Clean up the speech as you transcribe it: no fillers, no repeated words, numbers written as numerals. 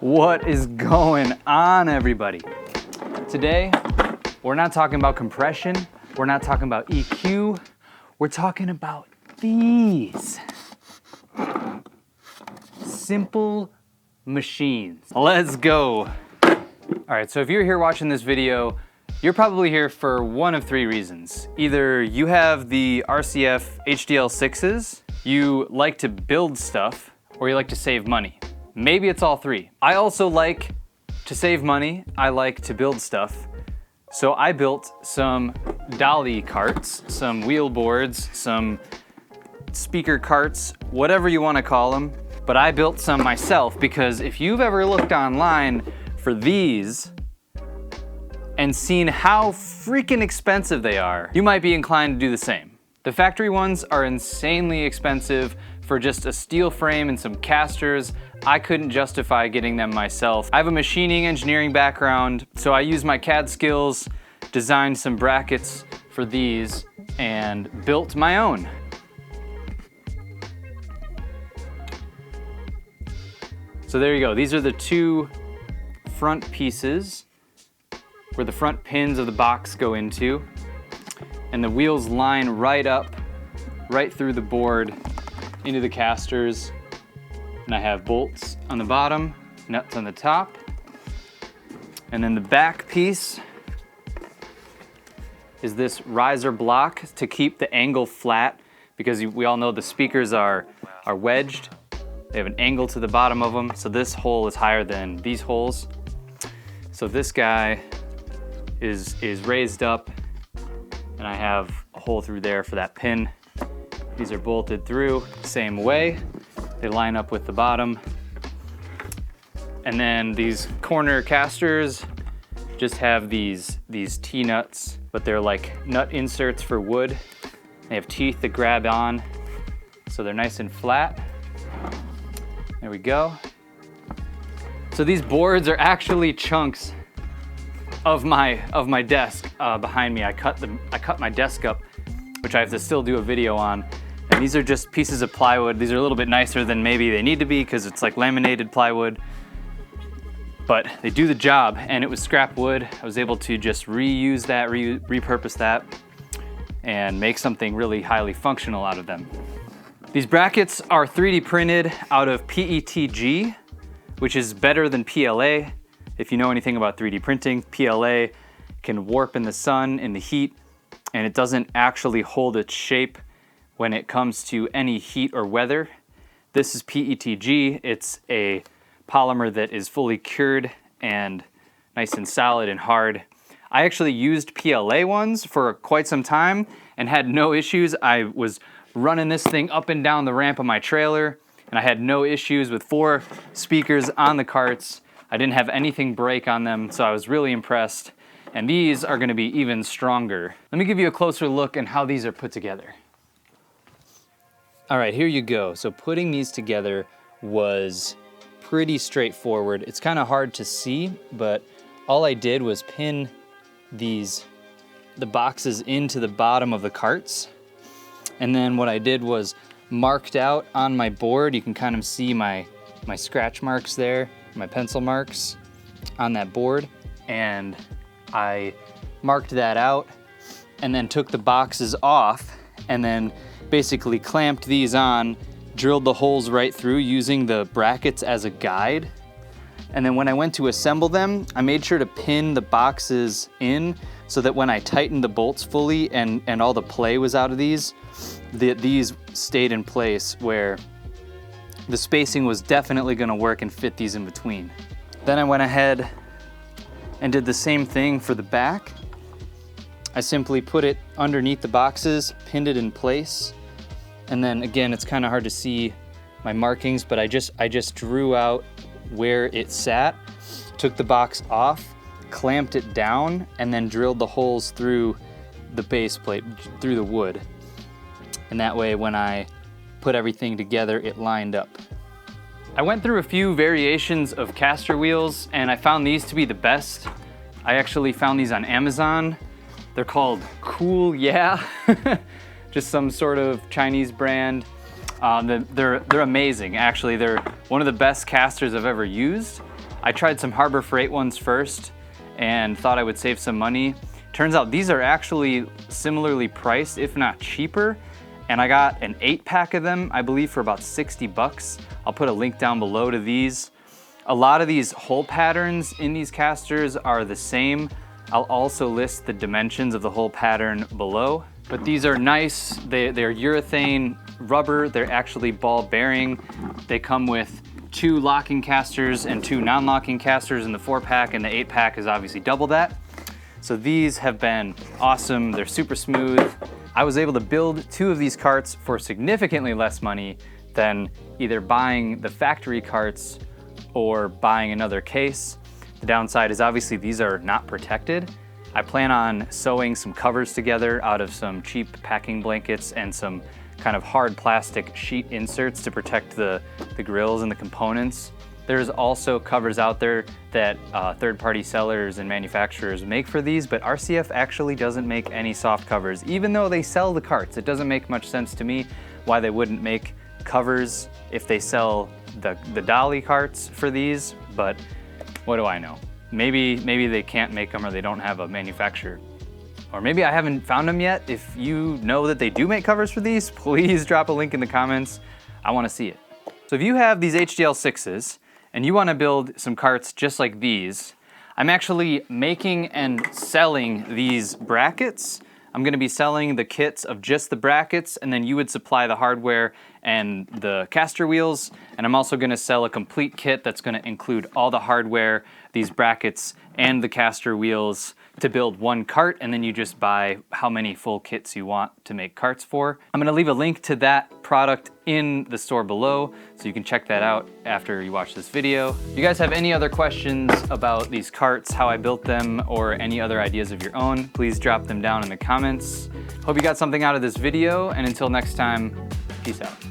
What is going on, everybody? Today, we're not talking about compression, we're not talking about EQ, we're talking about these simple machines. Let's go. All right, so if you're here watching this video, you're probably here for one of three reasons. Either you have the RCF HDL-6s, you like to build stuff, or you like to save money. Maybe it's all three. I also like to save money, I like to build stuff. So I built some dolly carts, some wheel boards, some speaker carts, whatever you want to call them. But I built some myself because if you've ever looked online for these and seen how freaking expensive they are, you might be inclined to do the same. The factory ones are insanely expensive. For just a steel frame and some casters, I couldn't justify getting them myself. I have a machining engineering background, so I used my CAD skills, designed some brackets for these, and built my own. So there you go. These are the two front pieces where the front pins of the box go into, and the wheels line right up, right through the board into the casters. And I have bolts on the bottom, nuts on the top. And then the back piece is this riser block to keep the angle flat, because we all know the speakers are wedged. They have an angle to the bottom of them, so this hole is higher than these holes. So this guy is raised up, and I have a hole through there for that pin. These are bolted through the same way. They line up with the bottom. And then these corner casters just have these T-nuts, but they're like nut inserts for wood. They have teeth that grab on, so they're nice and flat. There we go. So these boards are actually chunks of my desk behind me. I cut my desk up, which I have to still do a video on. And these are just pieces of plywood. These are a little bit nicer than maybe they need to be because it's like laminated plywood, but they do the job. And it was scrap wood. I was able to just reuse that, repurpose that, and make something really highly functional out of them. These brackets are 3D printed out of PETG, which is better than PLA. If you know anything about 3D printing, PLA can warp in the sun, in the heat, and it doesn't actually hold its shape when it comes to any heat or weather. This is PETG. It's a polymer that is fully cured and nice and solid and hard. I actually used PLA ones for quite some time and had no issues. I was running this thing up and down the ramp of my trailer, and I had no issues with 4 speakers on the carts. I didn't have anything break on them, so I was really impressed. And these are gonna be even stronger. Let me give you a closer look at how these are put together. All right, here you go. So putting these together was pretty straightforward. It's kind of hard to see, but all I did was pin the boxes into the bottom of the carts. And then what I did was marked out on my board. You can kind of see my scratch marks there, my pencil marks on that board. And I marked that out and then took the boxes off and then basically clamped these on, drilled the holes right through using the brackets as a guide. And then when I went to assemble them, I made sure to pin the boxes in so that when I tightened the bolts fully and all the play was out of these stayed in place where the spacing was definitely gonna work and fit these in between. Then I went ahead and did the same thing for the back. I simply put it underneath the boxes, pinned it in place, and then again, it's kind of hard to see my markings, but I just drew out where it sat, took the box off, clamped it down, and then drilled the holes through the base plate, through the wood. And that way, when I put everything together, it lined up. I went through a few variations of caster wheels, and I found these to be the best. I actually found these on Amazon. They're called Cool Yeah, just some sort of Chinese brand. They're amazing, actually. They're one of the best casters I've ever used. I tried some Harbor Freight ones first and thought I would save some money. Turns out these are actually similarly priced, if not cheaper. And I got an 8-pack of them, I believe, for about 60 bucks. I'll put a link down below to these. A lot of these hole patterns in these casters are the same. I'll also list the dimensions of the hole pattern below. But these are nice. They're urethane rubber. They're actually ball bearing. They come with 2 locking casters and 2 non-locking casters in the 4-pack, and the 8-pack is obviously double that. So these have been awesome. They're super smooth. I was able to build 2 of these carts for significantly less money than either buying the factory carts or buying another case. The downside is obviously these are not protected. I plan on sewing some covers together out of some cheap packing blankets and some kind of hard plastic sheet inserts to protect the grills and the components. There's also covers out there that third-party sellers and manufacturers make for these, but RCF actually doesn't make any soft covers, even though they sell the carts. It doesn't make much sense to me why they wouldn't make covers if they sell the dolly carts for these, but what do I know? Maybe they can't make them or they don't have a manufacturer. Or maybe I haven't found them yet. If you know that they do make covers for these, please drop a link in the comments. I want to see it. So if you have these HDL6s, and you want to build some carts just like these, I'm actually making and selling these brackets. I'm going to be selling the kits of just the brackets, and then you would supply the hardware and the caster wheels. And I'm also going to sell a complete kit that's going to include all the hardware, these brackets, and the caster wheels to build one cart, and then you just buy how many full kits you want to make carts for. I'm gonna leave a link to that product in the store below, so you can check that out after you watch this video. If you guys have any other questions about these carts, how I built them, or any other ideas of your own, please drop them down in the comments. Hope you got something out of this video, and until next time, peace out.